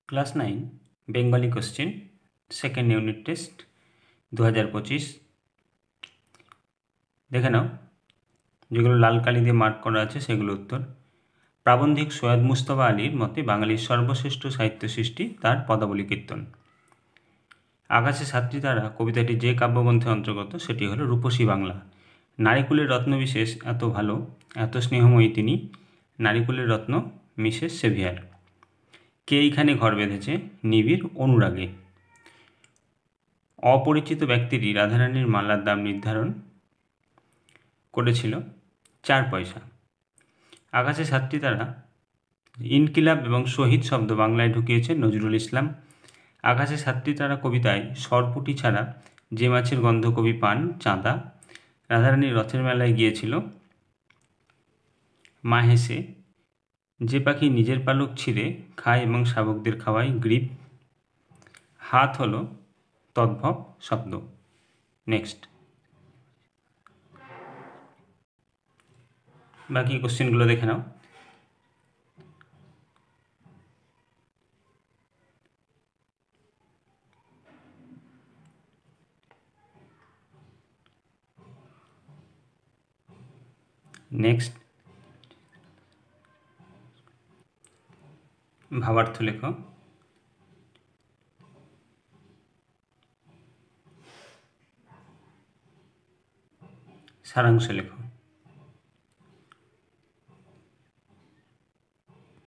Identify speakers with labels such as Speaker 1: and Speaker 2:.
Speaker 1: Class 9 Bengali question second unit test 2025। দেখে নাও, যেগুলো লাল কালি দিয়ে মার্ক করা আছে সেগুলো উত্তর। প্রাবন্ধিক সৈয়দ মুজতবা আলীর মতে বাঙালির সর্বশ্রেষ্ঠ সাহিত্য সৃষ্টি তার পদাবলী কীর্তন। আকাশে সাতটি তারা কবিতাটি যে কাব্যগ্রন্থে অন্তর্গত সেটি হলো রূপসী বাংলা। নারীকুলের রত্নবিশেষ এত ভালো, এত স্নেহময়ী তিনি, নারীকুলের রত্ন মিসেস সেভিয়ার। কে এইখানে ঘর বেঁধেছে নিবিড় অনুরাগে। অপরিচিত ব্যক্তিটি রাধারানীর মালার দাম নির্ধারণ করেছিল 4 পয়সা। আকাশে সাতটি তারা ইনকিলাব এবং শহীদ শব্দ বাংলায় ঢুকিয়েছেন নজরুল ইসলাম। আকাশে সাতটি তারা কবিতায় সরপুটি ছাড়া যে মাছের গন্ধ কবি পান চাঁদা। রাধারানীর রথের মেলায় গিয়েছিল মা হেসে। যে পাখি নিজের পালক ছিঁড়ে খায় এবং শাবকদের খাওয়ায় গ্রীব। হাত হলো তদ্ভব শব্দ। নেক্সট, বাকি কোশ্চেনগুলো দেখে নাও। নেক্সট, ভাবার্থ লেখো। সারাংশ লেখো।